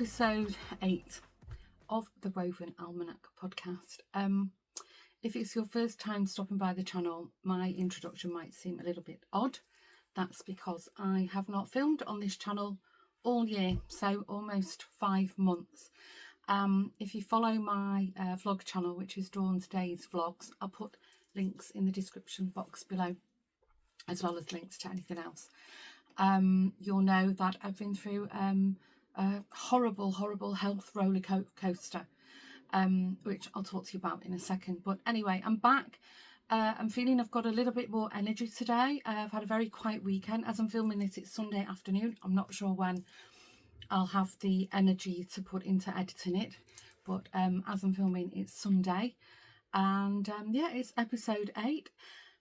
episode 8 of the Woven Almanac Podcast. If it's your first time stopping by the channel, my introduction might seem a little bit odd. That's because I have not filmed on this channel all year, so almost 5 months. If you follow my vlog channel, which is Dawn's Days Vlogs, I'll put links in the description box below, as well as links to anything else. You'll know that I've been through a horrible health roller coaster, which I'll talk to you about in a second. But anyway, I'm back. I'm feeling I've got a little bit more energy today. I've had a very quiet weekend. As I'm filming this, it's Sunday afternoon. I'm not sure when I'll have the energy to put into editing it, but as I'm filming, it's Sunday, and yeah, it's episode 8.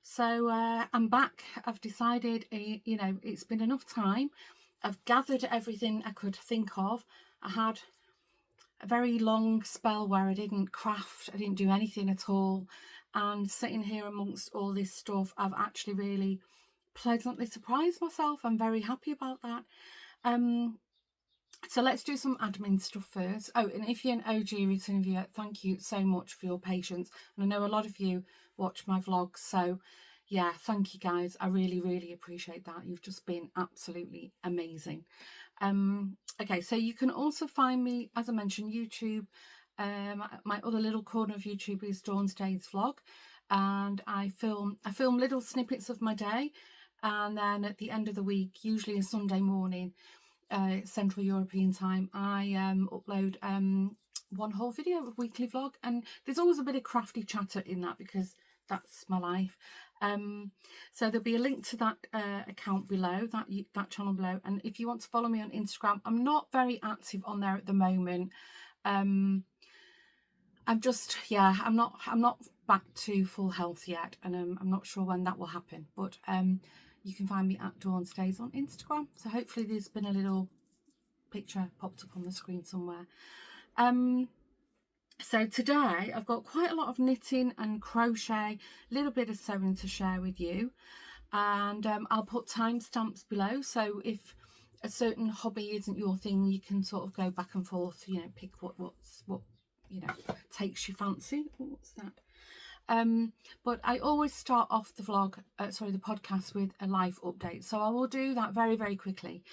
So I'm back. I've decided, it's been enough time. I've gathered everything I could think of. I had a very long spell where I didn't craft, I didn't do anything at all, and sitting here amongst all this stuff, I've actually really pleasantly surprised myself. I'm very happy about that. So let's do some admin stuff first. Oh, and if you're an OG return viewer, thank you so much for your patience. And I know a lot of you watch my vlogs, so yeah, thank you guys. I really appreciate that. You've just been absolutely amazing. Okay, so you can also find me, as I mentioned, YouTube. My other little corner of YouTube is Dawn's Days Vlog, and I film little snippets of my day, and then at the end of the week, usually a Sunday morning, Central European time, I upload one whole video of weekly vlog, and there's always a bit of crafty chatter in that because that's my life. So there'll be a link to that account below, that channel below, and if you want to follow me on Instagram, I'm not very active on there at the moment. I'm not back to full health yet, and I'm not sure when that will happen, but you can find me at Dawn's Days on Instagram. So hopefully there's been a little picture popped up on the screen somewhere. So today I've got quite a lot of knitting and crochet, a little bit of sewing to share with you, and I'll put timestamps below, so if a certain hobby isn't your thing, you can sort of go back and forth, pick what takes your fancy. What's that? But I always start off the the podcast with a life update, so I will do that very quickly.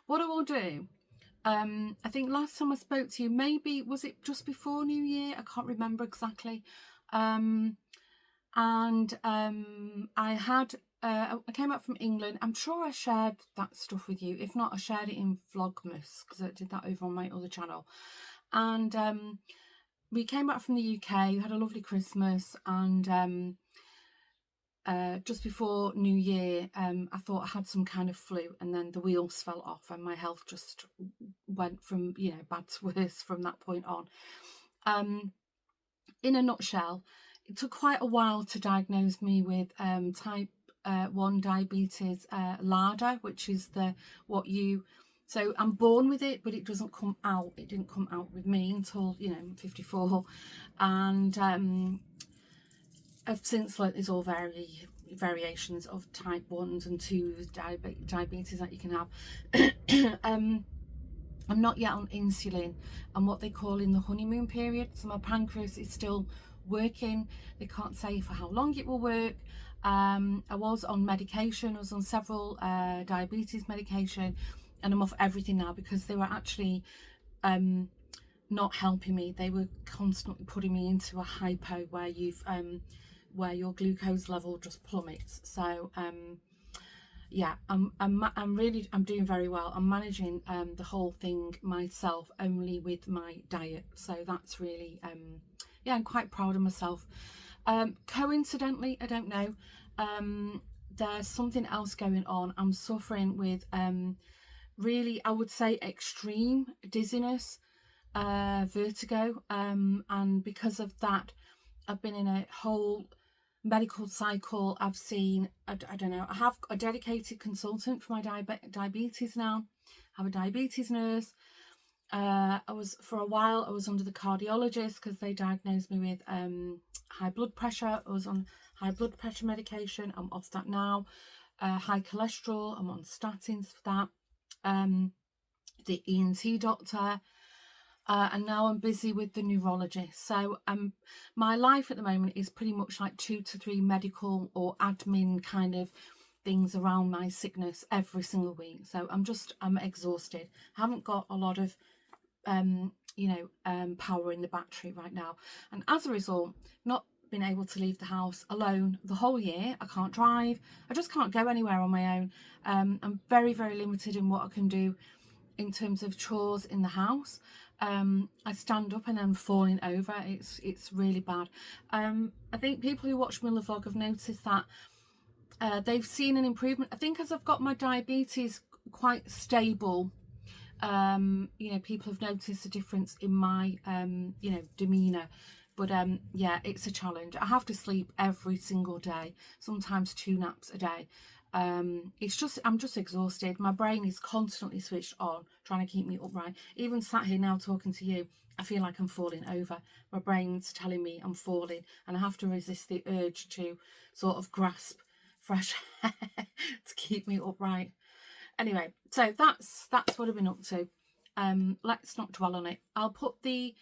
What I will do, I think last time I spoke to you, maybe was it just before New Year? I can't remember exactly. I came up from England. I'm sure I shared that stuff with you. If not, I shared it in Vlogmas because I did that over on my other channel. And we came back from the UK, we had a lovely Christmas, and just before New Year, I thought I had some kind of flu, and then the wheels fell off and my health just went from, bad to worse from that point on. In a nutshell, it took quite a while to diagnose me with type 1 diabetes, LADA, which is so I'm born with it, but it doesn't come out. It didn't come out with me until, 54. And I've since learnt there's all variations of type 1s and 2s diabetes that you can have. I'm not yet on insulin and what they call in the honeymoon period. So my pancreas is still working. They can't say for how long it will work. I was on medication. I was on several diabetes medication, and I'm off everything now because they were actually not helping me. They were constantly putting me into a hypo where your glucose level just plummets. So yeah, I'm doing very well. I'm managing the whole thing myself, only with my diet. So that's really I'm quite proud of myself. Coincidentally, I don't know, there's something else going on. I'm suffering with really, I would say, extreme dizziness, vertigo, and because of that, I've been in a whole medical cycle. I've seen, I don't know, I have a dedicated consultant for my diabetes now. I have a diabetes nurse. For a while I was under the cardiologist because they diagnosed me with high blood pressure. I was on high blood pressure medication. I'm off that now. High cholesterol, I'm on statins for that. The ENT doctor, and now I'm busy with the neurologist. So my life at the moment is pretty much like 2 to 3 medical or admin kind of things around my sickness every single week. So I'm exhausted. I haven't got a lot of power in the battery right now, and as a result, not been able to leave the house alone the whole year. I can't drive. I just can't go anywhere on my own. I'm very, very limited in what I can do in terms of chores in the house. I stand up and I'm falling over. It's really bad. I think people who watch me on the vlog have noticed that they've seen an improvement. I think as I've got my diabetes quite stable, people have noticed a difference in my demeanor. But yeah, it's a challenge. I have to sleep every single day, sometimes 2 naps a day. I'm just exhausted. My brain is constantly switched on, trying to keep me upright. Even sat here now talking to you, I feel like I'm falling over. My brain's telling me I'm falling, and I have to resist the urge to sort of grasp fresh air to keep me upright. Anyway, so that's what I've been up to. Let's not dwell on it. I'll put the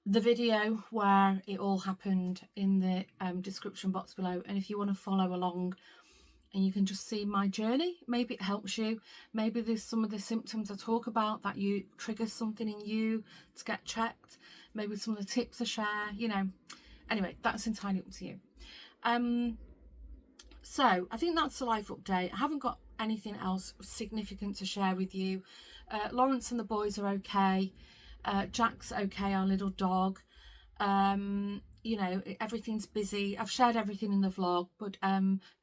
video where it all happened in the description box below, and if you want to follow along and you can just see my journey, maybe it helps you. Maybe there's some of the symptoms I talk about that you trigger something in you to get checked. Maybe some of the tips I share, anyway, that's entirely up to you. So I think that's the life update. I haven't got anything else significant to share with you. Lawrence and the boys are okay. Jack's okay, our little dog. Everything's busy. I've shared everything in the vlog, but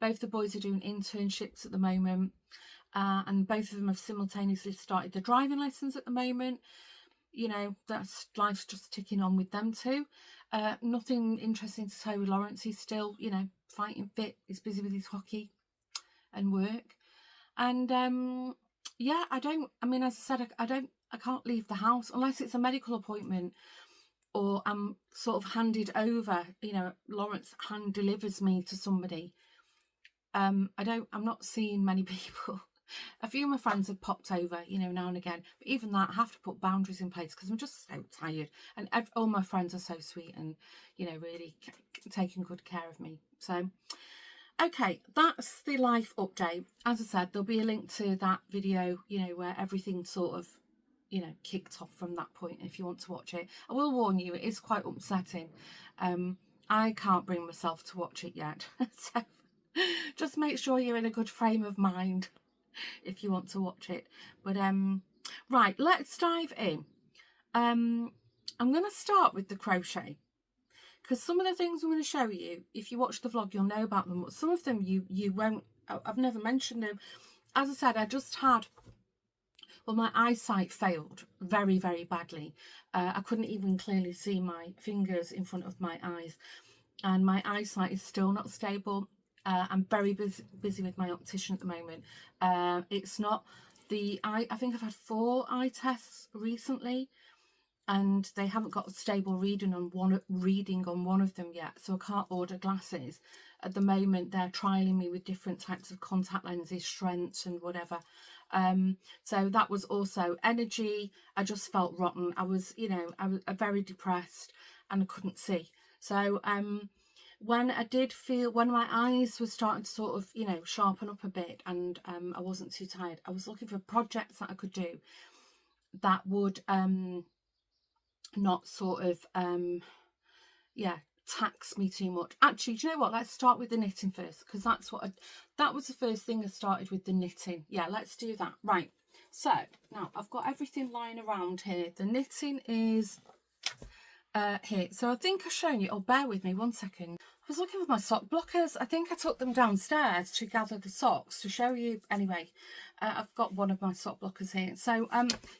both the boys are doing internships at the moment, and both of them have simultaneously started their driving lessons at the moment. That's life's just ticking on with them too. Nothing interesting to say with Lawrence. He's still, fighting fit. He's busy with his hockey and work. And as I said, I can't leave the house unless it's a medical appointment or I'm sort of handed over, Lawrence hand delivers me to somebody. I'm not seeing many people. A few of my friends have popped over, now and again, but even that, I have to put boundaries in place because I'm just so tired, and all my friends are so sweet and, really taking good care of me. So, okay, that's the life update. As I said, there'll be a link to that video, where everything sort of, kicked off from that point if you want to watch it. I will warn you, it is quite upsetting. I can't bring myself to watch it yet. So just make sure you're in a good frame of mind if you want to watch it. But right, let's dive in. I'm going to start with the crochet, because some of the things I'm going to show you, if you watch the vlog, you'll know about them, but some of them you won't. I've never mentioned them. As I said, I just had, my eyesight failed very, very badly. I couldn't even clearly see my fingers in front of my eyes, and my eyesight is still not stable. I'm very busy with my optician at the moment. It's not the eye. I think I've had 4 eye tests recently, and they haven't got a stable reading on one of them yet, so I can't order glasses at the moment. They're trialing me with different types of contact lenses, strengths and whatever. So that was also energy. I just felt rotten. I was very depressed and I couldn't see. So when my eyes were starting to sort of sharpen up a bit, and I wasn't too tired, I was looking for projects that I could do that would not sort of tax me too much. Actually, do you know what, let's start with the knitting first, because that was the first thing I started with, the knitting. Yeah, let's do that. Right, so now I've got everything lying around here. The knitting is here, so I think I've shown you. Bear with me 1 second. I was looking for my sock blockers. I think I took them downstairs to gather the socks to show you. Anyway, I've got one of my sock blockers here. So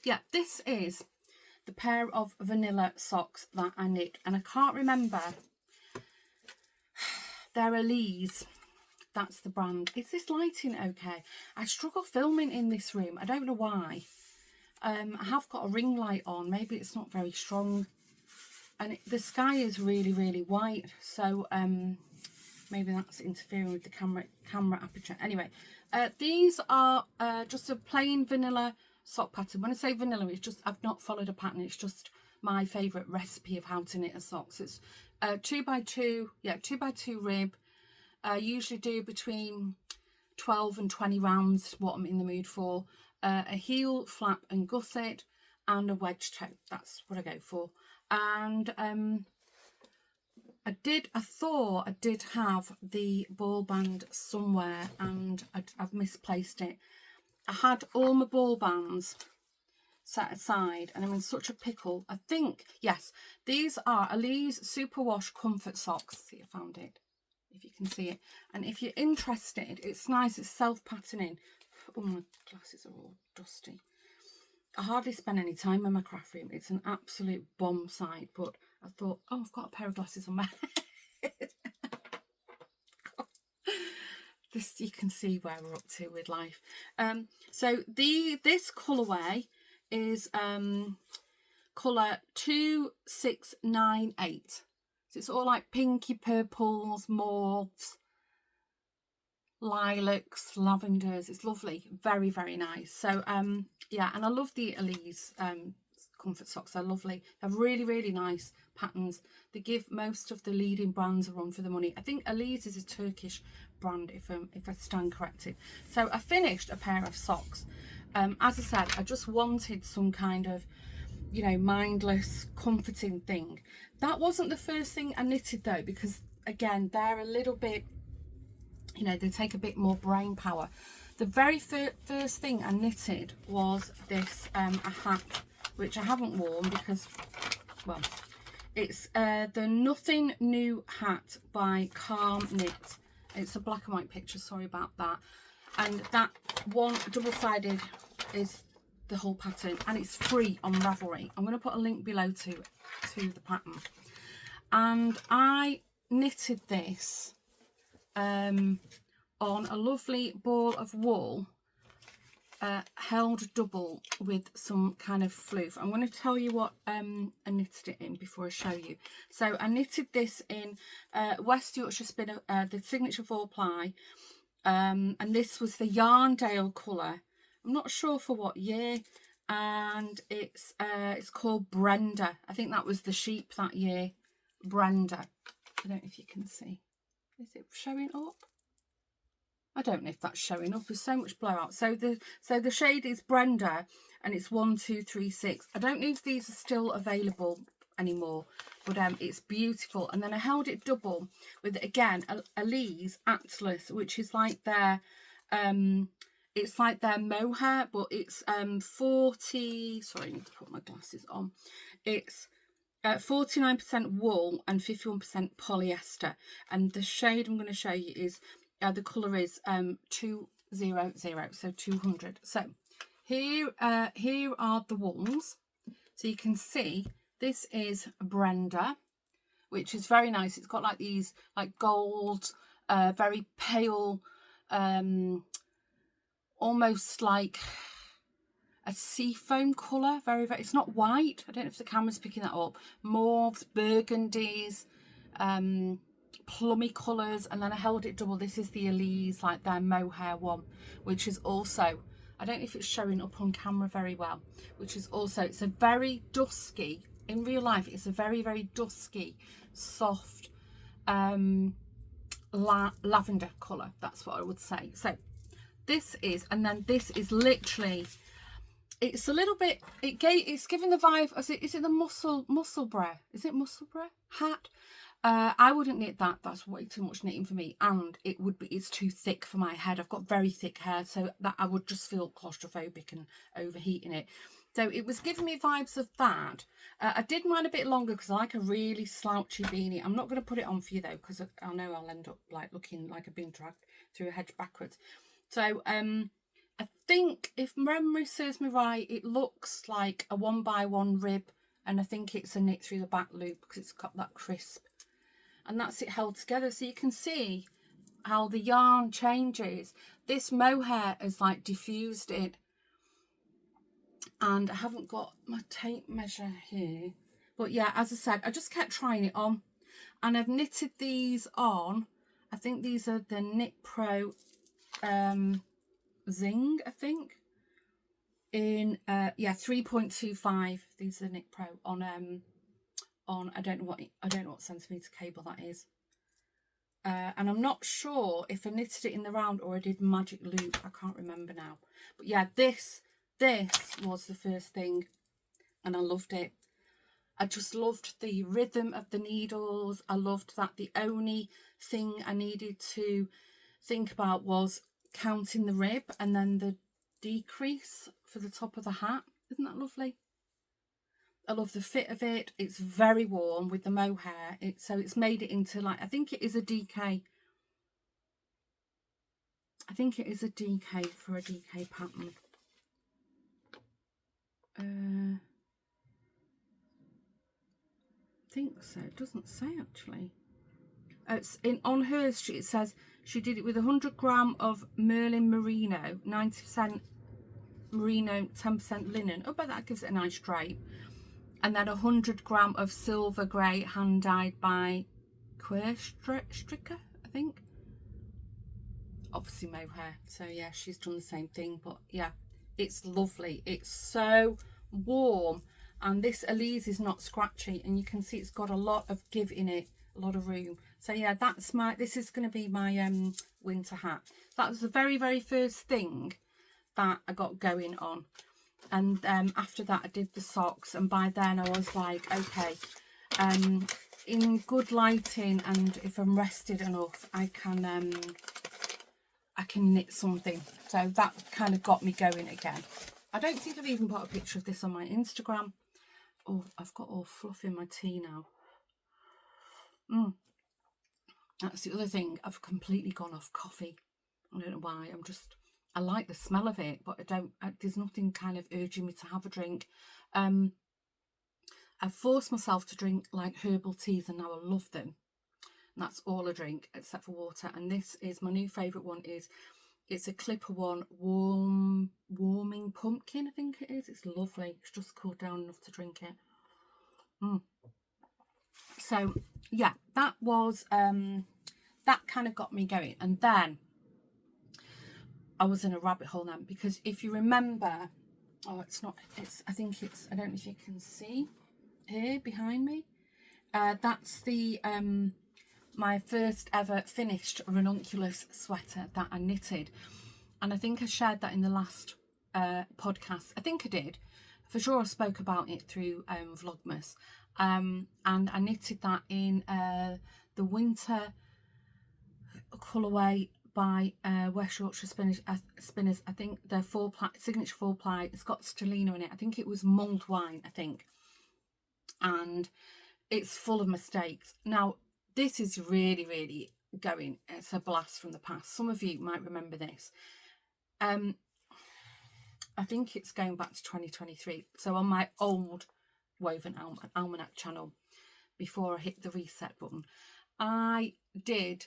yeah, this is the pair of vanilla socks that I knit, and I can't remember. They're Elise. That's the brand. Is this lighting okay? I struggle filming in this room. I don't know why. I have got a ring light on. Maybe it's not very strong. And the sky is really, really white. So maybe that's interfering with the camera aperture. Anyway, these are just a plain vanilla sock pattern. When I say vanilla, it's just I've not followed a pattern. It's just my favourite recipe of how to knit a sock. So it's 2x2, yeah, 2x2 rib. I usually do between 12 and 20 rounds, what I'm in the mood for. A heel, flap and gusset, and a wedge toe. That's what I go for. And I thought I did have the ball band somewhere, and I've misplaced it. I had all my ball bands set aside, and I'm in such a pickle. I think, yes, these are Elise Superwash Comfort Socks. See, I found it, if you can see it. And if you're interested, it's nice, it's self-patterning. Oh, my glasses are all dusty. I hardly spend any time in my craft room. It's an absolute bomb site, but I thought, oh, I've got a pair of glasses on my head. This, you can see where we're up to with life. So this colourway is colour 2698. So it's all like pinky purples, mauves, lilacs, lavenders. It's lovely, very, very nice. So yeah, and I love the Elise comfort socks. They're lovely. They're really, really nice patterns. They give most of the leading brands a run for the money. I think Elise is a Turkish brand, if I stand corrected. So I finished a pair of socks. As I said, I just wanted some kind of, you know, mindless comforting thing. That wasn't the first thing I knitted though, because again, they're a little bit, you know, they take a bit more brain power. The very first thing I knitted was this a hat, which I haven't worn because, well, it's the Nothing New hat by Calm Knit. It's a black and white picture, sorry about that. And that one double-sided is the whole pattern, and it's free on Ravelry. I'm going to put a link below to the pattern. And I knitted this on a lovely ball of wool, held double with some kind of floof. I'm going to tell you what I knitted it in before I show you. So I knitted this in West Yorkshire Spinner, the Signature 4-ply, and this was the Yarndale colour. I'm not sure for what year, and it's called Brenda. I think that was the sheep that year, Brenda. I don't know if you can see. Is it showing up? I don't know if that's showing up. There's so much blowout. So the shade is Brenda, and it's 1236. I don't know if these are still available anymore, but it's beautiful. And then I held it double with, again, Elise Atlas, which is like their it's like their mohair, but it's 40, sorry, I need to put my glasses on. It's 49% wool and 51% polyester, and the shade I'm going to show you is the colour is 200, so 200. So here are the wools. So you can see this is Brenda, which is very nice. It's got like these like gold, very pale, almost like a seafoam colour, very, very, it's not white, I don't know if the camera's picking that up, mauves, burgundies, plummy colours. And then I held it double. This is the Elise, like their mohair one, which is also, I don't know if it's showing up on camera very well, which is also, it's a very dusky, in real life it's a very, very dusky, soft lavender colour, that's what I would say. So this is, and then this is literally, it's a little bit, it's giving the vibe, is it the Musselburgh? Is it Musselburgh hat? I wouldn't knit that. That's way too much knitting for me, and it's too thick for my head. I've got very thick hair, so that I would just feel claustrophobic and overheating it. So it was giving me vibes of that. I did mine a bit longer because I like a really slouchy beanie. I'm not going to put it on for you though, because I know I'll end up like looking like I've been dragged through a hedge backwards. So I think, if memory serves me right, it looks like a 1x1 rib, and I think it's a knit through the back loop because it's got that crisp. And that's it held together. So you can see how the yarn changes. This mohair has like diffused it. And I haven't got my tape measure here. But yeah, as I said, I just kept trying it on. And I've knitted these on. I think these are the Knit Pro Zing, I think. in 3.25. These are Knit Pro on I don't know what centimetre cable that is. And I'm not sure if I knitted it in the round or I did magic loop. I can't remember now. But yeah, this was the first thing, and I loved it. I just loved the rhythm of the needles. I loved that the only thing I needed to think about was counting the rib and then the decrease for the top of the hat. Isn't that lovely? I love the fit of it. It's very warm with the mohair. So it's made it into, like, I think it is a DK. I think it is a DK for a DK pattern. I think so. It doesn't say actually. It's on hers. It says she did it with 100 gram of Merlin Merino, 90% merino, 10% linen. Oh, but that gives it a nice drape. And then 100 gram of silver grey hand dyed by Stricker, I think. Obviously mohair. So yeah, she's done the same thing. But yeah, it's lovely. It's so warm. And this Elise is not scratchy. And you can see it's got a lot of give in it. A lot of room. So yeah, this is going to be my winter hat. That was the very, very first thing that I got going on. And after that I did the socks, and by then I was like, okay, in good lighting and if I'm rested enough, I can knit something. So that kind of got me going again. I don't think I've even put a picture of this on my Instagram. Oh, I've got all fluff in my tea now. That's the other thing. I've completely gone off coffee. I don't know why. I like the smell of it, but there's nothing kind of urging me to have a drink. I've forced myself to drink like herbal teas, and now I love them. And that's all I drink except for water. And this is my new favourite one. It's a Clipper one, warming pumpkin, I think it is. It's lovely. It's just cooled down enough to drink it. So yeah, that was that kind of got me going. And then I was in a rabbit hole now, because if you remember, I don't know if you can see here behind me, that's the my first ever finished Ranunculus sweater that I knitted, and I think I shared that in the last podcast. I think I did. For sure I spoke about it through Vlogmas, and I knitted that in the winter colourway by West Yorkshire Spinners. I think they're signature 4-ply. It's got stellina in it. I think it was mulled wine, I think. And it's full of mistakes. Now, this is really, really going. It's a blast from the past. Some of you might remember this. I think it's going back to 2023. So on my old Woven Almanac channel, before I hit the reset button, I did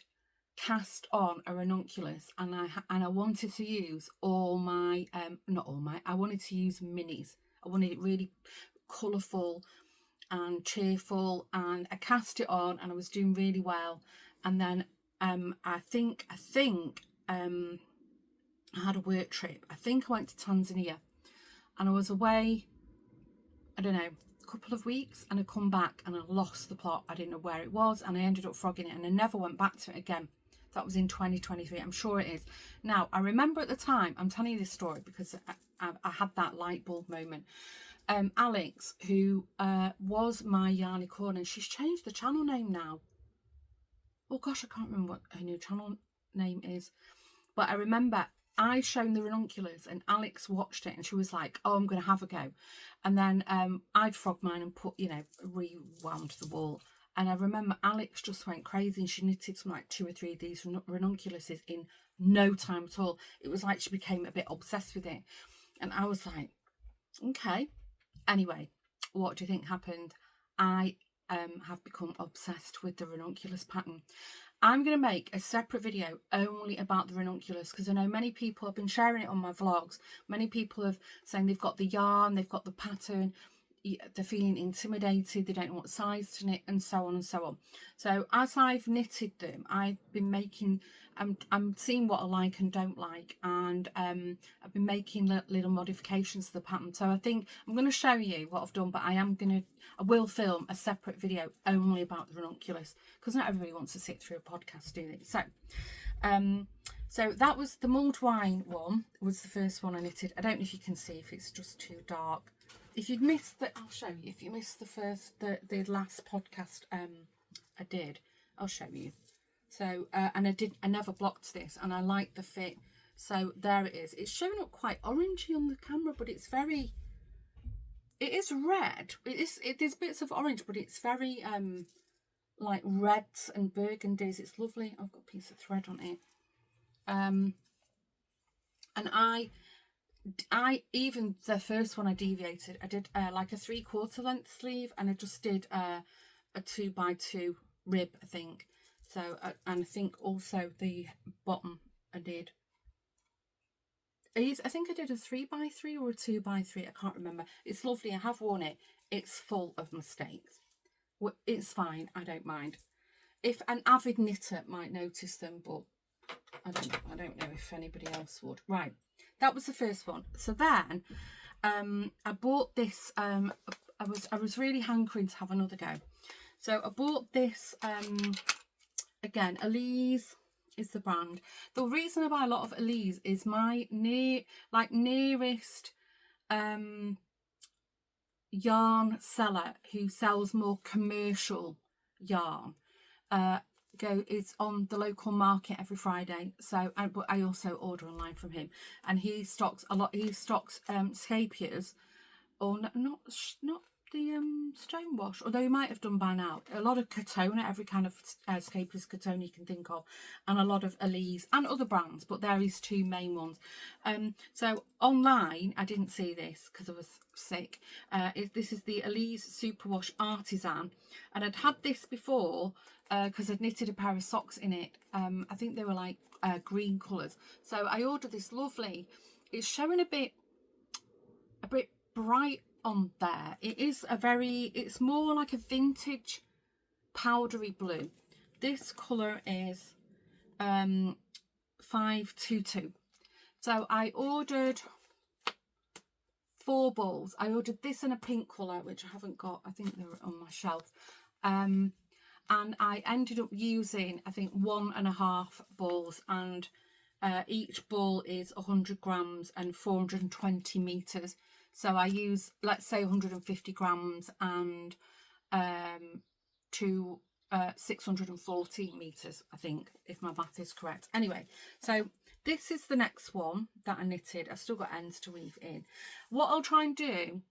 cast on a Ranunculus, and I wanted to use all my I wanted to use minis. I wanted it really colourful and cheerful, and I cast it on and I was doing really well. And then I think I had a work trip. I think I went to Tanzania, and I was away, I don't know, a couple of weeks, and I come back and I lost the plot. I didn't know where it was, and I ended up frogging it, and I never went back to it again. That was in 2023. I'm sure it is. Now, I remember at the time, I'm telling you this story because I had that light bulb moment. Alex, who was my Yarny Corner, and she's changed the channel name now. Oh gosh, I can't remember what her new channel name is. But I remember I shown the Ranunculus, and Alex watched it, and she was like, oh, I'm going to have a go. And then I'd frogged mine and rewound the wool. And I remember Alex just went crazy, and she knitted some like 2 or 3 of these Ranunculuses in no time at all. It was like she became a bit obsessed with it. And I was like, okay. Anyway, what do you think happened? I have become obsessed with the Ranunculus pattern. I'm going to make a separate video only about the Ranunculus, because I know many people have been sharing it on my vlogs. Many people have saying they've got the yarn, they've got the pattern. they're feeling intimidated, they don't know what size to knit, and so on and so on. So as I've knitted them, I've been making, I'm seeing what I like and don't like, and I've been making little modifications to the pattern. So I think I'm going to show you what I've done, but I will film a separate video only about the ranunculus, because not everybody wants to sit through a podcast, do they? So that was the mulled wine one, was the first one I knitted. I don't know if you can see, if it's just too dark. If you'd missed the, I'll show you. If you missed the last podcast I did, I'll show you. So and I never blocked this, and I like the fit. So there it is. It's showing up quite orangey on the camera, but it's very, it is red. There's bits of orange, but it's very like reds and burgundies. It's lovely. I've got a piece of thread on it. And I even the first one I deviated. I did like a 3/4 length sleeve, and I just did a 2x2 rib, I think. So and I think also the bottom I did. I think I did a 3x3 or a 2x3. I can't remember. It's lovely. I have worn it. It's full of mistakes. Well, it's fine. I don't mind. If an avid knitter might notice them, but I don't know if anybody else would. Right, that was the first one. So then I bought this. I was really hankering to have another go. So I bought this again. Elise is the brand. The reason I buy a lot of Elise is my nearest yarn seller who sells more commercial yarn. It's on the local market every Friday, so but I also order online from him, and he stocks a lot. He stocks scapiers, or not the stone wash, although he might have done by now. A lot of Katona, every kind of scapiers Katona you can think of, and a lot of Elise and other brands, but there is two main ones. So online I didn't see this because I was sick. This is the Elise Superwash Artisan, and I'd had this before because I'd knitted a pair of socks in it. I think they were like green colours, so I ordered this lovely. It's showing a bit bright on there. It's more like a vintage powdery blue. This colour is 522. So I ordered 4 balls. I ordered this in a pink colour, which I haven't got. I think they're on my shelf. And I ended up using, I think, 1.5 balls, and each ball is 100 grams and 420 meters. So I use, let's say, 150 grams and 640 meters, I think, if my math is correct. Anyway, so this is the next one that I knitted. I've still got ends to weave in. What I'll try and do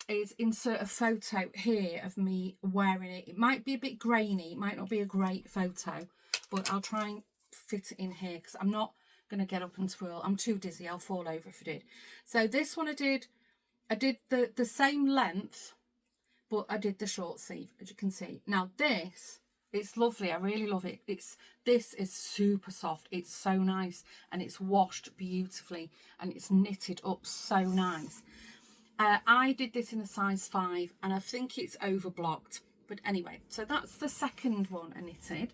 is insert a photo here of me wearing it. It might be a bit grainy, it might not be a great photo, but I'll try and fit it in here because I'm not going to get up and twirl. I'm too dizzy, I'll fall over if I did. So this one I did the same length, but I did the short sleeve, as you can see. Now this, it's lovely. I really love it. This is super soft. It's so nice, and it's washed beautifully, and it's knitted up so nice. I did this in a size 5, and I think it's overblocked. But anyway, so that's the second one I knitted.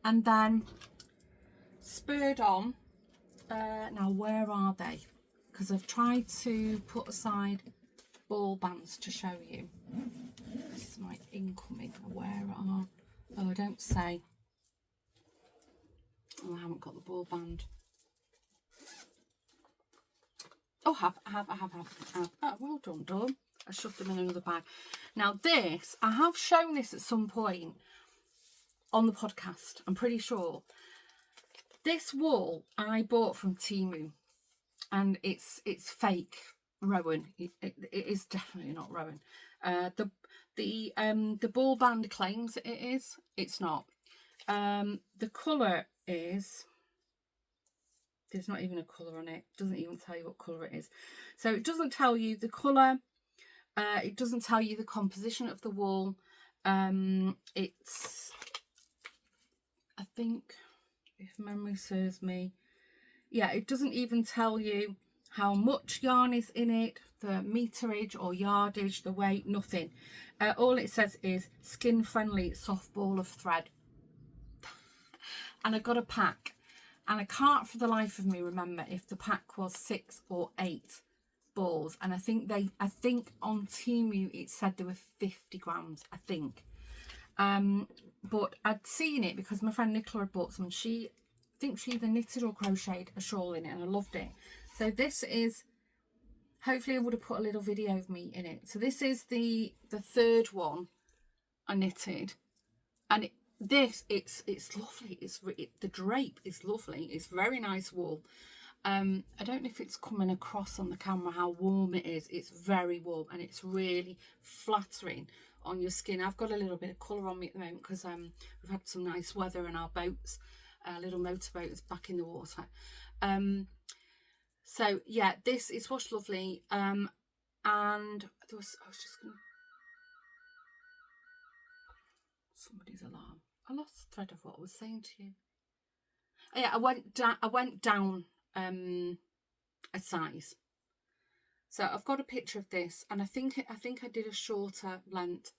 And then spurred on, now where are they? Because I've tried to put aside ball bands to show you. This is my incoming. Where are? Oh, I don't say. Oh, I haven't got the ball band. Oh, I have. Oh, well done, Dawn. I shoved them in another bag. Now this, I have shown this at some point on the podcast, I'm pretty sure. This wool I bought from Temu, and it's fake Rowan. It is definitely not Rowan. The ball band claims it is. It's not. The colour is, there's not even a colour on it. It doesn't even tell you what colour it is. So it doesn't tell you the colour. It doesn't tell you the composition of the wool. It's, I think, if memory serves me, yeah, it doesn't even tell you how much yarn is in it, the meterage or yardage, the weight, nothing. All it says is skin friendly soft ball of thread. And I got a pack, and I can't for the life of me remember if the pack was 6 or 8 balls. And I think on Temu it said there were 50 grams, I think. But I'd seen it because my friend Nicola had bought some. I think she either knitted or crocheted a shawl in it, and I loved it. So this is, hopefully I would have put a little video of me in it. So this is the third one I knitted, and it's lovely. The drape is lovely. It's very nice wool. I don't know if it's coming across on the camera how warm it is. It's very warm, and it's really flattering on your skin. I've got a little bit of colour on me at the moment because we've had some nice weather, and our boats, our little motorboat is back in the water. So yeah, this is washed lovely. And I was just gonna, somebody's alarm. I lost the thread of what I was saying to you. Oh, yeah, I went down a size. So I've got a picture of this, and I think I did a shorter length.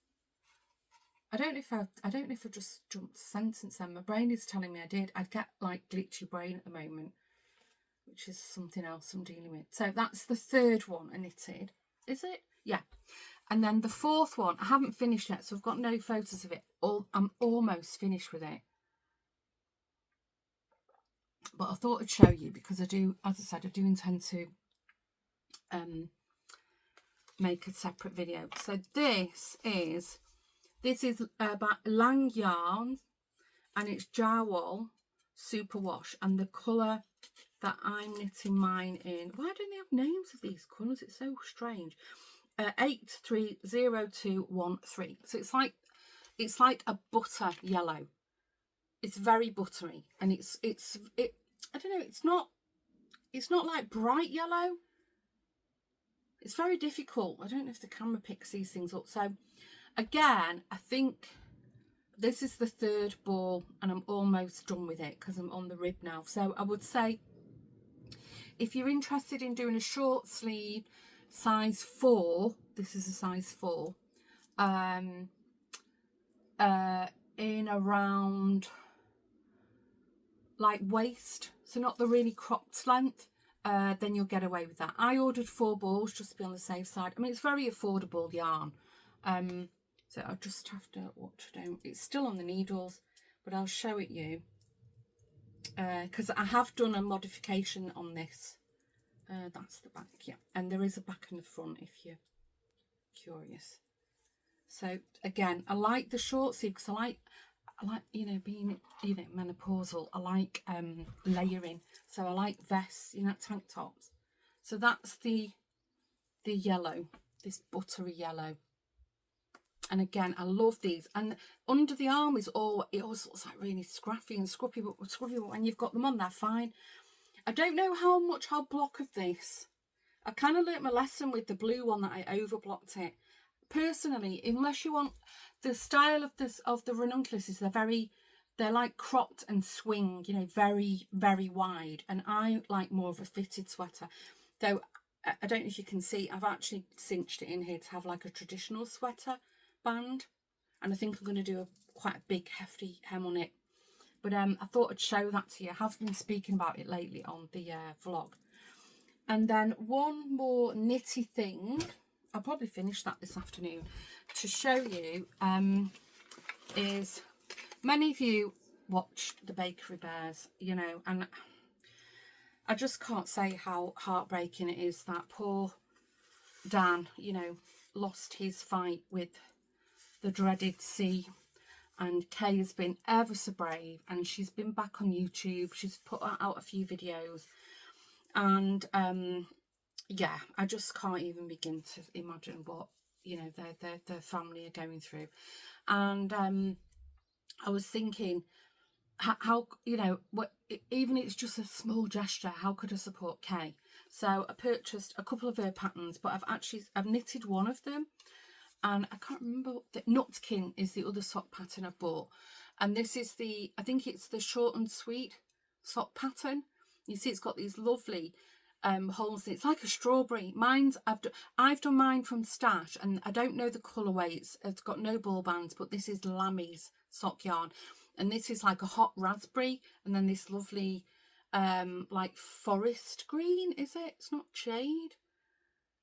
I don't know if I just jumped a sentence then. My brain is telling me I did. I'd get like glitchy brain at the moment, which is something else I'm dealing with. So that's the third one I knitted. Is it? Yeah. And then the fourth one, I haven't finished yet, so I've got no photos of it. I'm almost finished with it. But I thought I'd show you because I do, as I said, I do intend to make a separate video. So this is about Lang yarn, and it's Jarwol Superwash, and the colour that I'm knitting mine in, why don't they have names of these colours? It's so strange. 830213. So it's like a butter yellow. It's very buttery, and it I don't know, it's not like bright yellow. It's very difficult. I don't know if the camera picks these things up. So again, I think this is the third ball, and I'm almost done with it because I'm on the rib now. So I would say if you're interested in doing a short sleeve size 4, this is a size 4, in around like waist, so not the really cropped length, then you'll get away with that. I ordered 4 balls just to be on the safe side. I mean, it's very affordable yarn. So I'll just have to watch down. It's still on the needles, but I'll show it you because I have done a modification on this. That's the back, yeah, and there is a back and the front if you're curious. So again, I like the short sleeve because I like being menopausal. I like layering, so I like vests, tank tops. So that's the yellow, this buttery yellow. And again, I love these. And under the arm it always looks like really scruffy and scruffy, but when you've got them on, they're fine. I don't know how much I'll block of this. I kind of learnt my lesson with the blue one that I overblocked it. Personally, unless you want the style of the Ranunculus, is they're like cropped and swing, very, very wide. And I like more of a fitted sweater. Though I don't know if you can see, I've actually cinched it in here to have like a traditional sweater band. And I think I'm going to do quite a big hefty hem on it. But I thought I'd show that to you. I have been speaking about it lately on the vlog. And then one more knitty thing, I'll probably finish that this afternoon, to show you is, many of you watch the Bakery Bears, and I just can't say how heartbreaking it is that poor Dan, lost his fight with the dreaded sea. And Kay has been ever so brave, and she's been back on YouTube. She's put out a few videos, and yeah, I just can't even begin to imagine what their family are going through. And I was thinking, how even it's just a small gesture, how could I support Kay? So I purchased a couple of her patterns, but I've knitted one of them. And I can't remember, the Nutkin is the other sock pattern I bought. And this is I think it's the short and sweet sock pattern. You see it's got these lovely holes. It's like a strawberry. I've done mine from stash, and I don't know the colourway. It's got no ball bands, but this is Lammy's sock yarn, and this is like a hot raspberry, and then this lovely like forest green. Is it? It's not jade.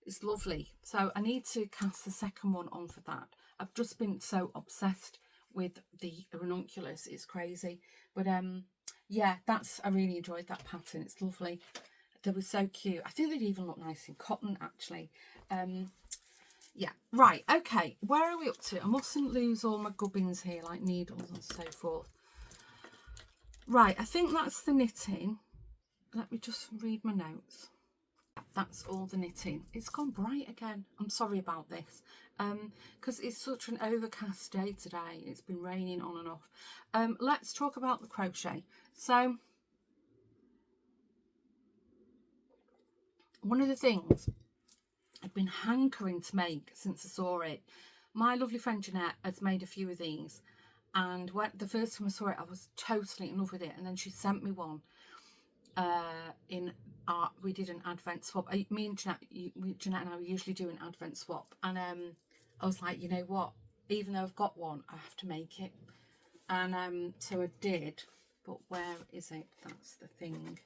It's lovely. So I need to cast the second one on for that. I've just been so obsessed with the Ranunculus. It's crazy. But yeah, I really enjoyed that pattern. It's lovely. They were so cute. I think they'd even look nice in cotton, actually. Yeah, right, okay. Where are we up to? I mustn't lose all my gubbins here, like needles and so forth. Right, I think that's the knitting. Let me just read my notes. That's all the knitting. It's gone bright again. I'm sorry about this, because it's such an overcast day today. It's been raining on and off. Let's talk about the crochet. So one of the things I've been hankering to make since I saw it, my lovely friend Jeanette has made a few of these, and the first time I saw it I was totally in love with it, and then she sent me one we did an advent swap. Me and Jeanette and I usually do an advent swap, and I was like, you know what, even though I've got one, I have to make it. And so I did, but where is it? That's the thing.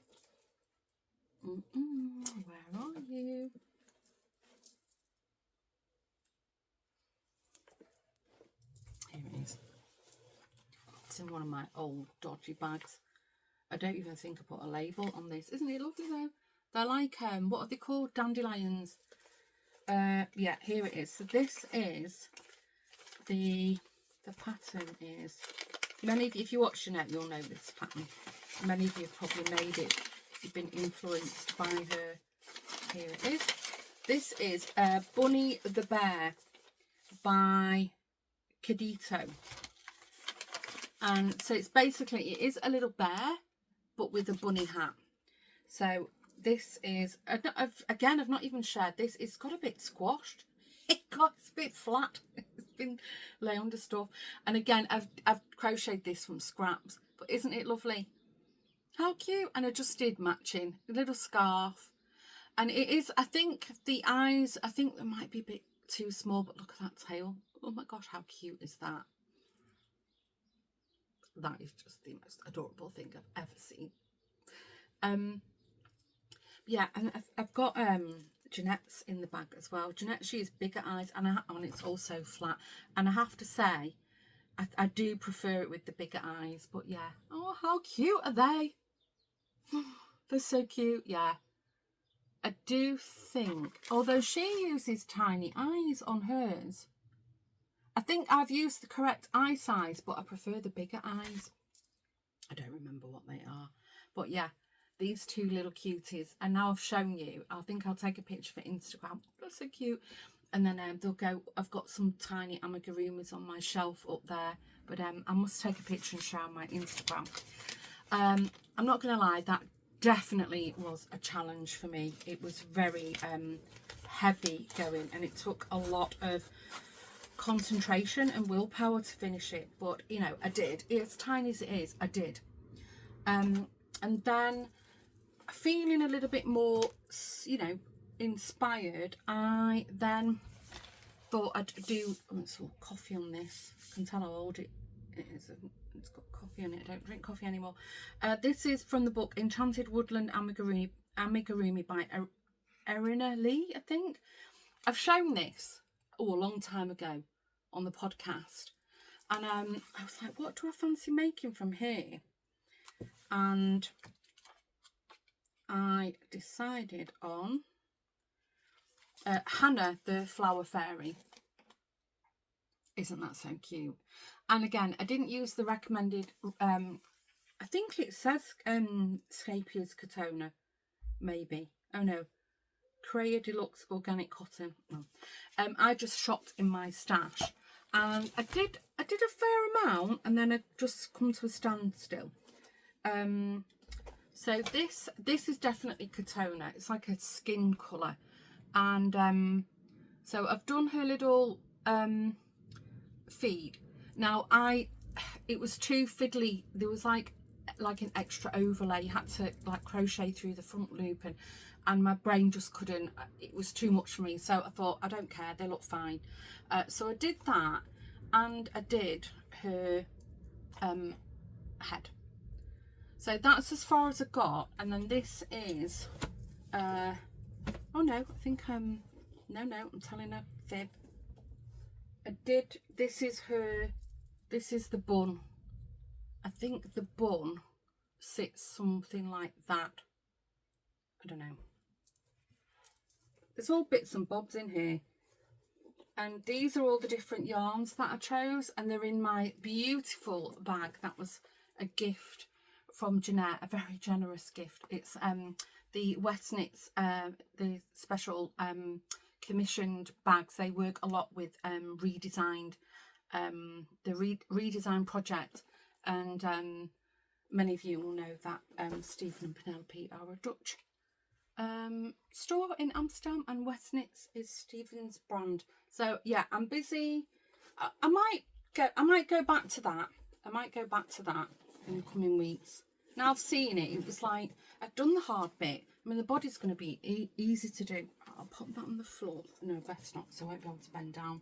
Where are you? Here it is. It's in one of my old dodgy bags. I don't even think I put a label on this. Isn't it lovely though? They're like, what are they called? Dandelions. Yeah, here it is. So this is the pattern is, many of you, if you watch Jeanette, you'll know this pattern. Many of you have probably made it if you've been influenced by her. Here it is. This is Bunny the Bear by Cadito. And so it's basically, it is a little bear, but with a bunny hat. So this is, I've not even shared this. It's got a bit squashed. It's a bit flat. It's been lay under stuff. And again, I've crocheted this from scraps. But isn't it lovely? How cute. And I just did matching. A little scarf. And it is, I think the eyes, I think they might be a bit too small. But look at that tail. Oh my gosh, how cute is that? That is just the most adorable thing I've ever seen. Yeah, and I've got Jeanette's in the bag as well. Jeanette, she has bigger eyes, and it's also flat. And I have to say, I do prefer it with the bigger eyes. But yeah, oh, how cute are they? They're so cute. Yeah, I do think, although she uses tiny eyes on hers, I think I've used the correct eye size, but I prefer the bigger eyes. I don't remember what they are, but yeah, these two little cuties. And now I've shown you, I think I'll take a picture for Instagram. They're so cute. And then they'll go, I've got some tiny amigurumis on my shelf up there, but I must take a picture and show on my Instagram. I'm not gonna lie, that definitely was a challenge for me. It was very heavy going, and it took a lot of concentration and willpower to finish it, but you know, I did. As tiny as it is, I did. And then feeling a little bit more, you know, inspired, I then thought I'd do some coffee on this. I can tell how old it is. It's got coffee on it. I don't drink coffee anymore. This is from the book Enchanted Woodland Amigurumi by Erina Lee, I think. I've shown this a long time ago on the podcast, and I was like, what do I fancy making from here? And I decided on Hannah the Flower Fairy. Isn't that so cute? And again, I didn't use the recommended, I think it says Scapier's Katona, maybe. Oh no, Crochet Deluxe Organic Cotton. No. I just shopped in my stash, and I did a fair amount, and then I just come to a standstill. So this is definitely Katona. It's like a skin colour, and so I've done her little feed. Now it was too fiddly. There was like like an extra overlay. You had to like crochet through the front loop, and my brain just couldn't, it was too much for me. So I thought, I don't care, they look fine. So I did that, and I did her head. So that's as far as I got. And then this is oh no, I think no, I'm telling a fib. This is the bun. I think the bun sits something like that. I don't know. There's all bits and bobs in here. And these are all the different yarns that I chose, and they're in my beautiful bag. That was a gift from Jeanette, a very generous gift. It's the Wet Knits, the special commissioned bags. They work a lot with redesigned, the redesign project, and many of you will know that Stephen and Penelope are a Dutch store in Amsterdam, and Wet Knits is Stephen's brand. So yeah, I'm busy. I might go back to that. I might go back to that in the coming weeks. Now I've seen it. It was like, I've done the hard bit. I mean, the body's going to be easy to do. I'll put that on the floor. No, better not, so I won't be able to bend down.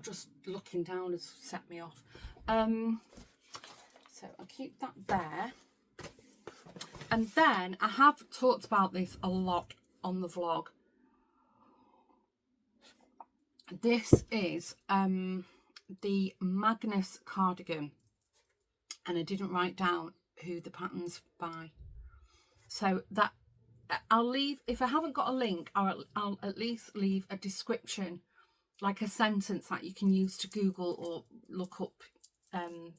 Just looking down has set me off. So I'll keep that there. And then I have talked about this a lot on the vlog. This is the Magnus cardigan, and I didn't write down who the pattern's by. So that I'll leave, if I haven't got a link, I'll at least leave a description, like a sentence that you can use to Google or look up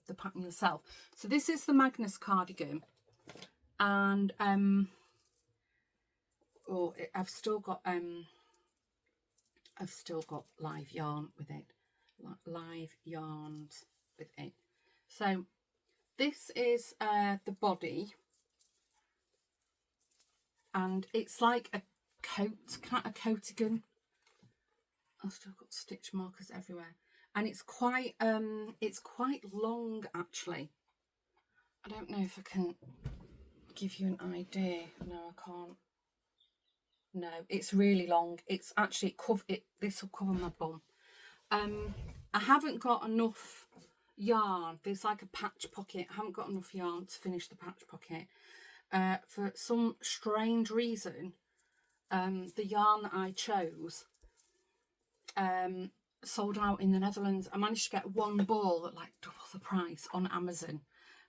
the pattern yourself. So this is the Magnus cardigan, and I've still got live yarn with it, live yarns with it. So this is the body, and it's like a coatigan. I've still got stitch markers everywhere, and it's quite long actually. I don't know if I can give you an idea. No, I can't. No, it's really long. It's actually this will cover my bum. I haven't got enough yarn. There's like a patch pocket. I haven't got enough yarn to finish the patch pocket. For some strange reason, the yarn that I chose sold out in the Netherlands. I managed to get one ball at like double the price on Amazon,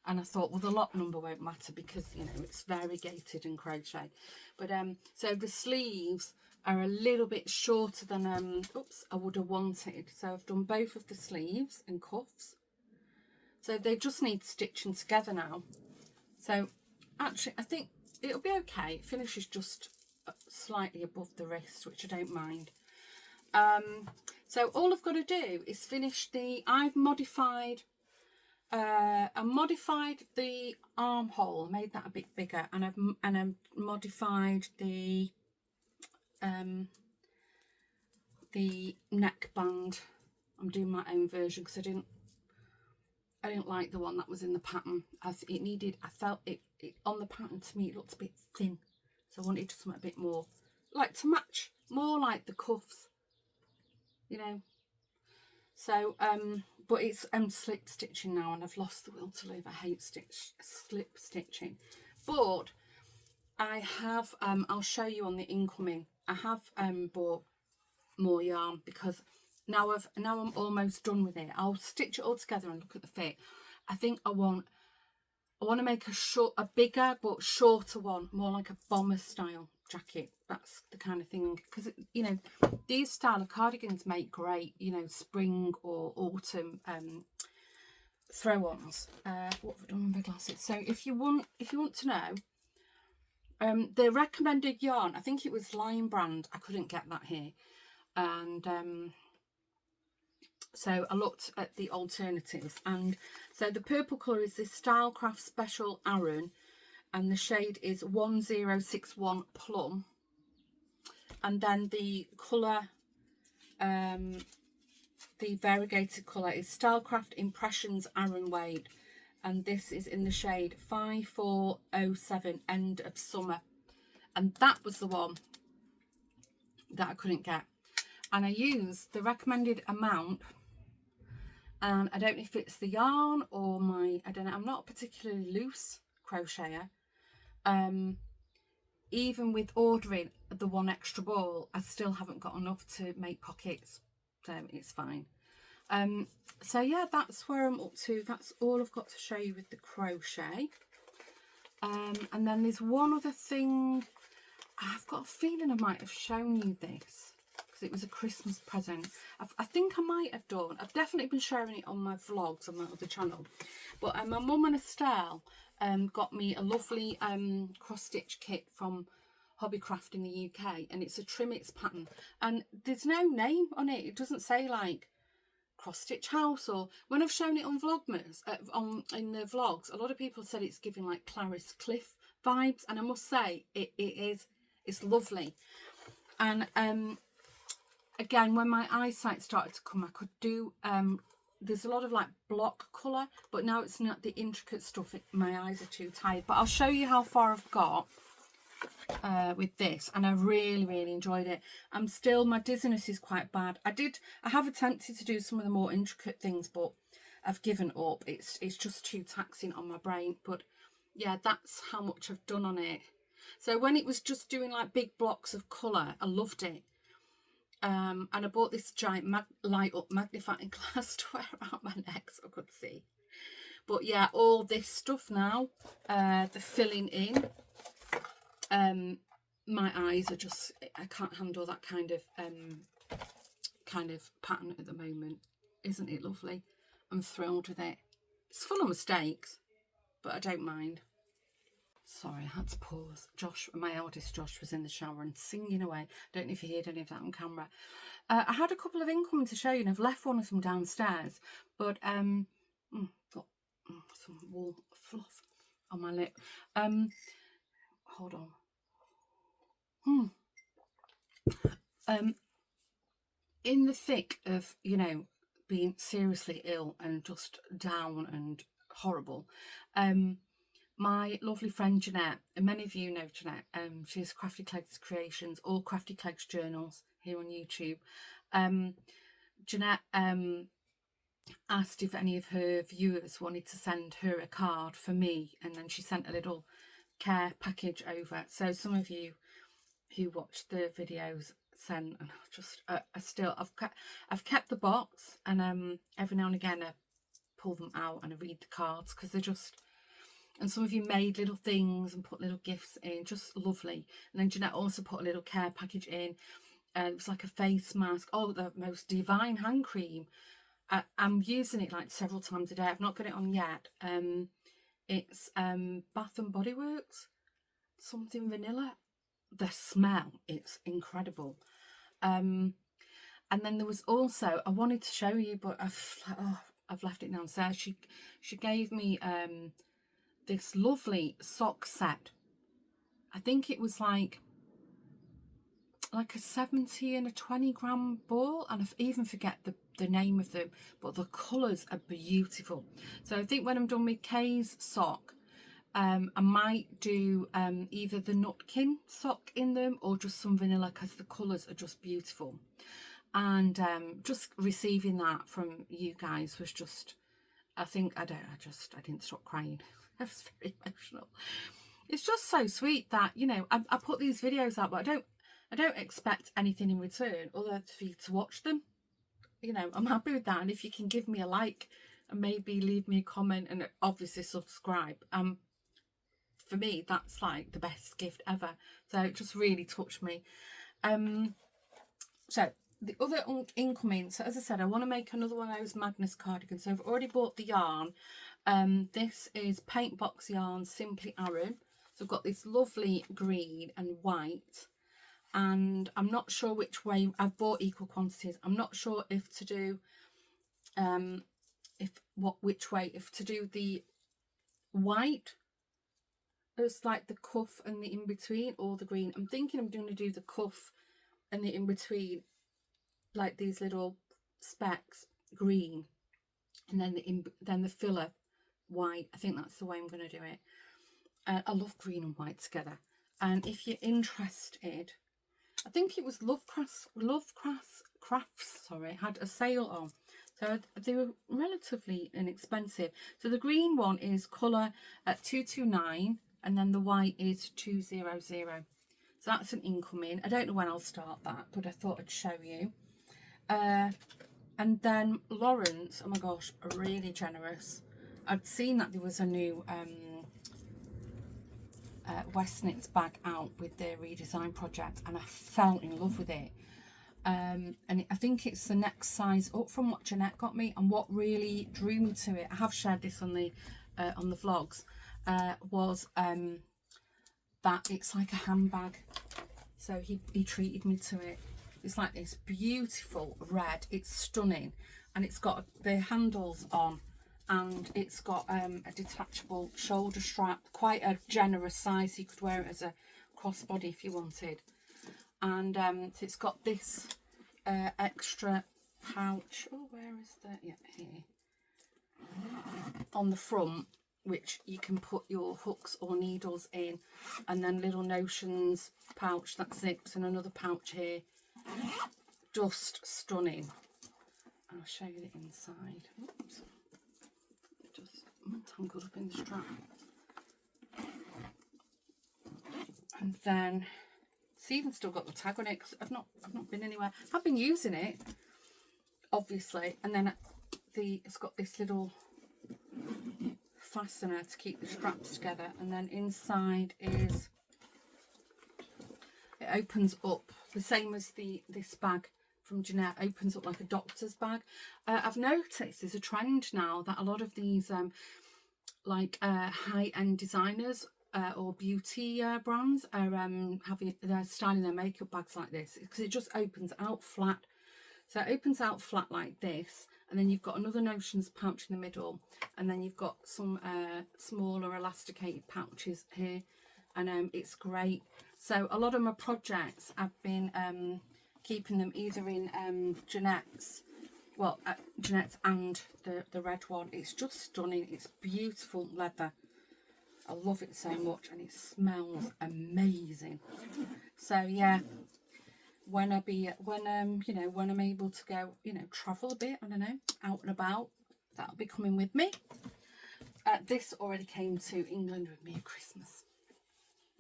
and I thought, well, the lot number won't matter because, you know, it's variegated and crochet. But so the sleeves are a little bit shorter than I would have wanted. So I've done both of the sleeves and cuffs, so they just need stitching together now. So actually I think it'll be okay. It finishes just slightly above the wrist, which I don't mind. So all I've got to do is finish I've modified the armhole, made that a bit bigger, and I've modified the neckband. I'm doing my own version because I didn't like the one that was in the pattern. I felt it on the pattern, to me it looked a bit thin, so I wanted something a bit more like to match, more like the cuffs, you know. So but it's slip stitching now, and I've lost the will to live. I hate slip stitching, but I have I'll show you on the incoming. I have bought more yarn because now I'm almost done with it. I'll stitch it all together and look at the fit. I think I want to make a bigger but shorter one, more like a bomber style jacket. That's the kind of thing, because you know, these style of cardigans make great, you know, spring or autumn throw-ons. What have I done with my glasses? So if you want to know, the recommended yarn, I think it was Lion Brand. I couldn't get that here, and so I looked at the alternatives, and so the purple colour is this Stylecraft Special Aran, and the shade is 1061 Plum. And then the colour, the variegated colour is Stylecraft Impressions Aran Wade, and this is in the shade 5407, End of Summer, and that was the one that I couldn't get, and I used the recommended amount, and I don't know if it's the yarn or I don't know, I'm not a particularly loose crocheter. Even with ordering the one extra ball, I still haven't got enough to make pockets, so it's fine. So yeah, that's where I'm up to. That's all I've got to show you with the crochet. And then there's one other thing. I've got a feeling I might have shown you this because it was a Christmas present. I think I might have done. I've definitely been sharing it on my vlogs on my other channel. But my mum and Estelle got me a lovely cross stitch kit from Hobbycraft in the UK, and it's a Trimmets pattern, and there's no name on it. It doesn't say like cross stitch house, or when I've shown it on Vlogmas in the vlogs, a lot of people said it's giving like Clarice Cliff vibes, and I must say it's lovely. And again, when my eyesight started to come, I could do there's a lot of like block colour, but now it's not the intricate stuff. My eyes are too tired, but I'll show you how far I've got with this, and I really enjoyed it. My dizziness is quite bad. I have attempted to do some of the more intricate things, but I've given up. It's just too taxing on my brain. But yeah, that's how much I've done on it. So when it was just doing like big blocks of colour, I loved it. And I bought this giant light up magnifying glass to wear around my neck so I could see. But yeah, all this stuff now, the filling in, my eyes are just, I can't handle that kind of pattern at the moment. Isn't it lovely? I'm thrilled with it. It's full of mistakes, but I don't mind. Sorry, I had to pause. My eldest Josh was in the shower and singing away. I don't know if you heard any of that on camera. I had a couple of incoming to show you, and I've left one of them downstairs, but got some wool fluff on my lip. Hold on. In the thick of, being seriously ill and just down and horrible, my lovely friend Jeanette, and many of you know Jeanette, she's Crafty Clegs Creations or Crafty Clegs Journals here on YouTube. Jeanette asked if any of her viewers wanted to send her a card for me, and then she sent a little care package over. So some of you who watched the videos sent, and I've kept the box, and every now and again I pull them out and I read the cards because they're just. And some of you made little things and put little gifts in, just lovely. And then Jeanette also put a little care package in. It was like a face mask. Oh, the most divine hand cream. I'm using it like several times a day. I've not got it on yet. It's Bath and Body Works, something vanilla. The smell, it's incredible. And then there was also, I wanted to show you, but I've left it downstairs. She gave me this lovely sock set. I think it was like a 70 and a 20 gram ball, and I even forget the name of them, but the colours are beautiful. So I think when I'm done with Kay's sock, I might do either the Nutkin sock in them or just some vanilla, because the colours are just beautiful. And just receiving that from you guys was just, I didn't stop crying. I was very emotional. It's just so sweet that, I put these videos out, but I don't expect anything in return other for you to watch them. I'm happy with that. And if you can give me a like and maybe leave me a comment and obviously subscribe, for me that's like the best gift ever. So it just really touched me. So the other incoming, so as I said, I want to make another one of those Magnus cardigans. So I've already bought the yarn. This is Paint Box Yarn Simply Aran. So I've got this lovely green and white, and I'm not sure which way. I've bought equal quantities. I'm not sure if to do if to do the white as like the cuff and the in-between, or the green. I'm thinking I'm going to do the cuff and the in-between, like these little specks green, and then the filler white. I think that's the way I'm going to do it. I love green and white together. And if you're interested, I think it was Crafts, sorry, had a sale on. So they were relatively inexpensive. So the green one is colour at 229 and then the white is 200. So that's an incoming. I don't know when I'll start that, but I thought I'd show you. And then Lawrence, oh my gosh, really generous. I'd seen that there was a new Westnitz bag out with their redesign project, and I fell in love with it. And I think it's the next size up from what Jeanette got me. And what really drew me to it, I have shared this on the vlogs, was that it's like a handbag. So he treated me to it. It's like this beautiful red. It's stunning, and it's got the handles on, and it's got a detachable shoulder strap, quite a generous size. You could wear it as a crossbody if you wanted. And so it's got this extra pouch. Oh, where is that? Yeah, here. On the front, which you can put your hooks or needles in, and then little notions pouch that zips, and another pouch here. Just stunning. I'll show you the inside. Oops. Just tangled up in the strap. And then it's even still got the tag on it because I've not been anywhere. I've been using it, obviously, and then it's got this little fastener to keep the straps together, and then inside is, it opens up the same as this bag from Jeanette, opens up like a doctor's bag. I've noticed there's a trend now that a lot of these high-end designers or beauty brands are they're styling their makeup bags like this, because it just opens out flat. So it opens out flat like this, and then you've got another notions pouch in the middle, and then you've got some smaller elasticated pouches here, and it's great. So a lot of my projects, I've been keeping them either in Jeanette's, Jeanette's and the red one. It's just stunning. It's beautiful leather. I love it so much, and it smells amazing. So yeah, when I'm able to go, travel a bit, I don't know, out and about, that'll be coming with me. This already came to England with me at Christmas.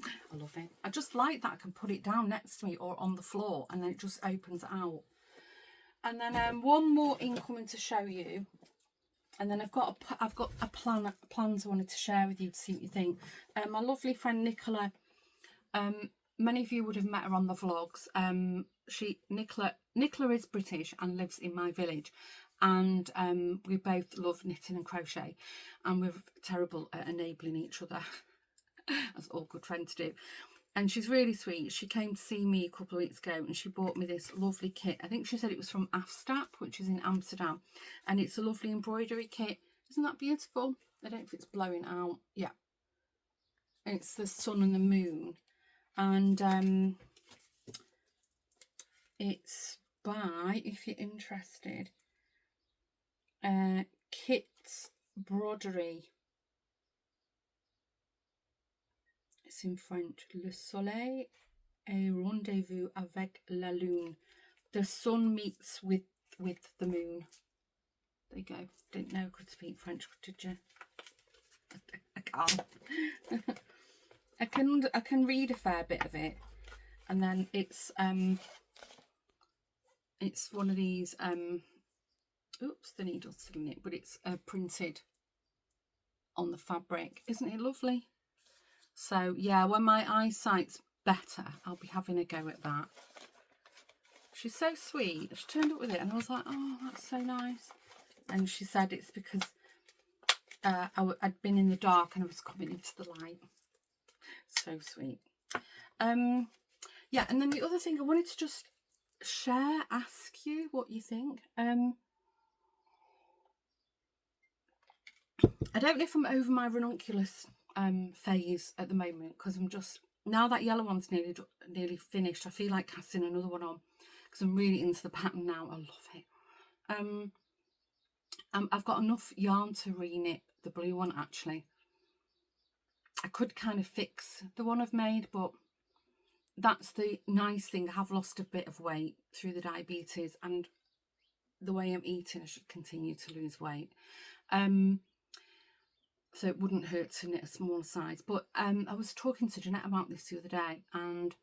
I love it. I just like that I can put it down next to me or on the floor, and then it just opens out. And then one more incoming to show you, and then I've got plans I wanted to share with you to see what you think. My lovely friend Nicola, many of you would have met her on the vlogs. Nicola is British and lives in my village, and we both love knitting and crochet, and we're terrible at enabling each other, as all good friends do. And she's really sweet. She came to see me a couple of weeks ago, and she bought me this lovely kit. I think she said it was from Afstap, which is in Amsterdam, and it's a lovely embroidery kit. Isn't that beautiful? I don't know if it's blowing out. Yeah, it's the sun and the moon, and it's by, if you're interested, Kit's Broderie. It's in French. Le soleil est rendezvous avec la lune. The sun meets with the moon. There you go. Didn't know I could speak French, did you? I can't. I can read a fair bit of it, and then it's one of these oops, the needle's still in it, but it's printed on the fabric. Isn't it lovely? So yeah, when my eyesight's better, I'll be having a go at that. She's so sweet. She turned up with it, and I was like, oh, that's so nice. And she said it's because I'd been in the dark and I was coming into the light. So sweet. Yeah, and then the other thing I wanted to just share, ask you what you think. I don't know if I'm over my ranunculus phase at the moment, because I'm just, now that yellow one's nearly finished, I feel like casting another one on, because I'm really into the pattern now. I love it. I've got enough yarn to re-knit the blue one actually. I could kind of fix the one I've made, but that's the nice thing. I have lost a bit of weight through the diabetes, and the way I'm eating, I should continue to lose weight. So it wouldn't hurt to knit a small size. But I was talking to Jeanette about this the other day, and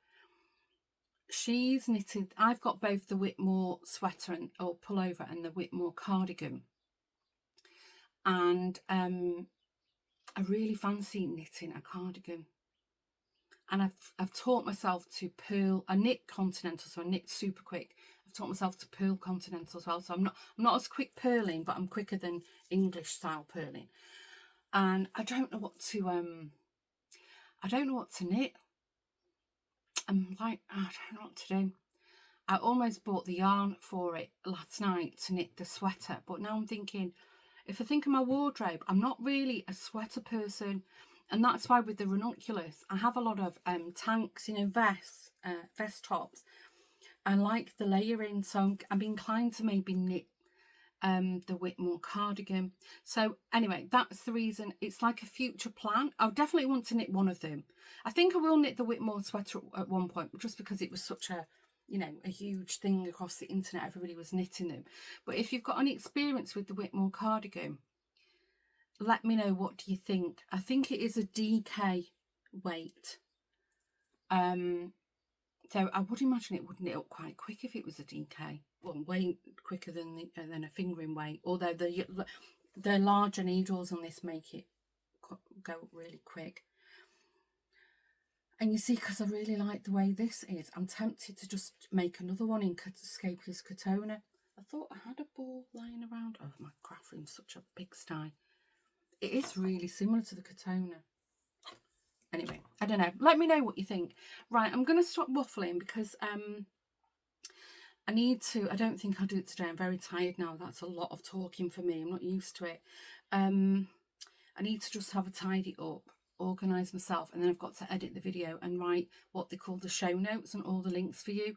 she's knitted, I've got both the Whitmore sweater or pullover and the Whitmore cardigan. And I really fancy knitting a cardigan. And I've taught myself to purl. I knit continental, so I knit super quick. I've taught myself to purl continental as well. So I'm not as quick purling, but I'm quicker than English style purling. And I don't know what to knit. I'm like, I don't know what to do. I almost bought the yarn for it last night to knit the sweater, but now I'm thinking, if I think of my wardrobe, I'm not really a sweater person. And that's why with the Ranunculus, I have a lot of tanks, you know, vests, vest tops. I like the layering, so I'm inclined to maybe knit the Whitmore cardigan. So anyway, that's the reason. It's like a future plan. I definitely want to knit one of them. I think I will knit the Whitmore sweater at one point, just because it was such a, you know, a huge thing across the internet. Everybody was knitting them. But if you've got any experience with the Whitmore cardigan, let me know, what do you think? I think it is a DK weight. So I would imagine it would knit up quite quick if it was a DK. Well, way quicker than a fingering weight. Although the larger needles on this make it go really quick. And you see, because I really like the way this is, I'm tempted to just make another one in Scapious Katona. I thought I had a ball lying around. Oh, my craft room's such a pigsty. It is really similar to the Katona. Anyway, I don't know. Let me know what you think. Right, I'm going to stop waffling because I need to. I don't think I'll do it today. I'm very tired now. That's a lot of talking for me. I'm not used to it. I need to just have a tidy up, organise myself, and then I've got to edit the video and write what they call the show notes and all the links for you.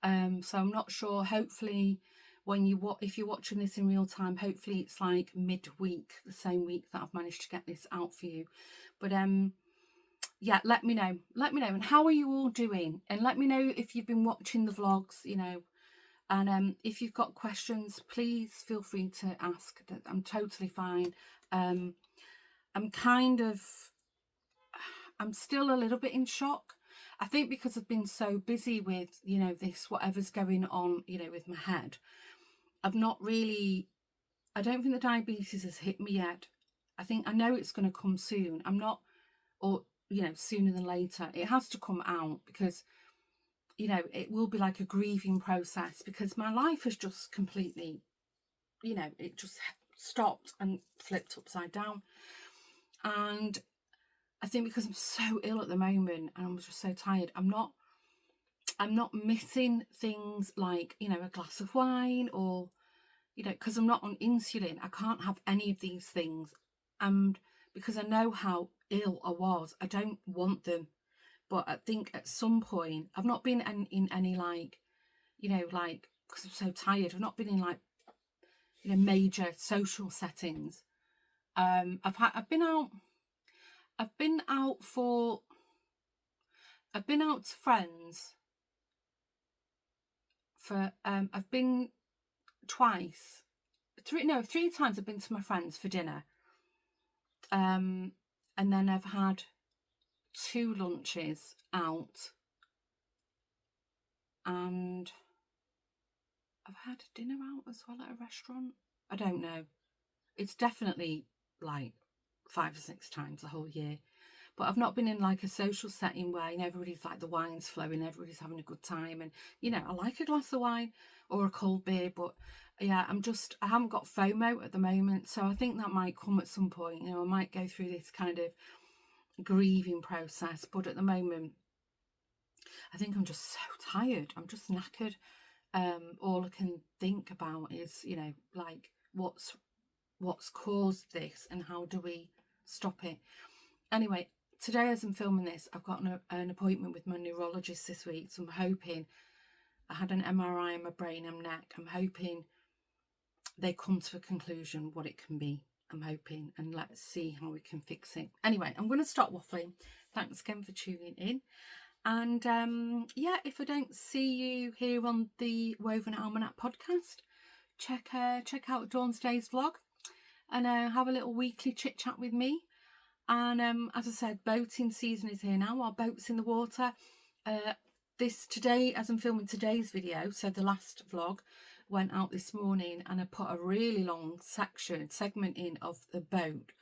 So I'm not sure. Hopefully, if you're watching this in real time, hopefully it's like midweek, the same week that I've managed to get this out for you. But yeah, let me know. And how are you all doing? And let me know if you've been watching the vlogs, you know. And if you've got questions, please feel free to ask. I'm totally fine. I'm still a little bit in shock. I think because I've been so busy with, you know, whatever's going on, you know, with my head. I don't think the diabetes has hit me yet. I know it's going to come soon. You know, sooner than later. It has to come out because, you know, it will be like a grieving process because my life has just completely, you know, it just stopped and flipped upside down. And I think because I'm so ill at the moment and I'm just so tired, I'm not missing things like, you know, a glass of wine or, you know, because I'm not on insulin. I can't have any of these things. And because I know how ill I was, I don't want them. But I think at some point, I've not been in any like, you know, like, because I'm so tired, I've not been in like, you know, major social settings. I've been out to friends for, I've been three times I've been to my friends for dinner. And then I've had 2 lunches out, and I've had dinner out as well at a restaurant. I don't know. It's definitely like 5 or 6 times the whole year. But I've not been in like a social setting where, you know, everybody's like, the wine's flowing, everybody's having a good time. And, you know, I like a glass of wine or a cold beer, but yeah, I haven't got FOMO at the moment. So I think that might come at some point. You know, I might go through this kind of grieving process. But at the moment, I think I'm just so tired. I'm just knackered. All I can think about is, you know, like what's caused this and how do we stop it. Anyway, today as I'm filming this, I've got an appointment with my neurologist this week. So I'm hoping, I had an MRI on my brain and neck. I'm hoping they come to a conclusion what it can be. I'm hoping, and let's see how we can fix it. Anyway, I'm going to stop waffling. Thanks again for tuning in. And yeah, if I don't see you here on the Woven Almanac podcast, check out Dawn's Days vlog and have a little weekly chit chat with me. And as I said, boating season is here now. Our boat's in the water. Today, as I'm filming today's video, so the last vlog went out this morning, and I put a really long segment in of the boat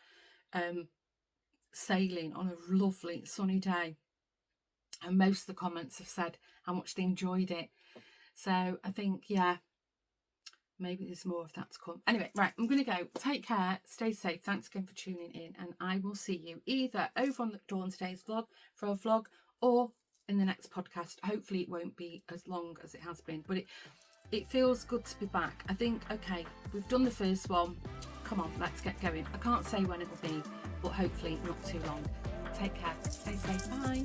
sailing on a lovely sunny day, and most of the comments have said how much they enjoyed it. So I think, yeah, maybe there's more of that to come. Anyway, right, I'm going to go. Take care, stay safe. Thanks again for tuning in, and I will see you either over on the Dawn's Days vlog for a vlog, or in the next podcast. Hopefully it won't be as long as it has been, but it feels good to be back. I think, okay, we've done the first one. Come on, let's get going. I can't say when it will be, but hopefully not too long. Take care, stay safe, bye.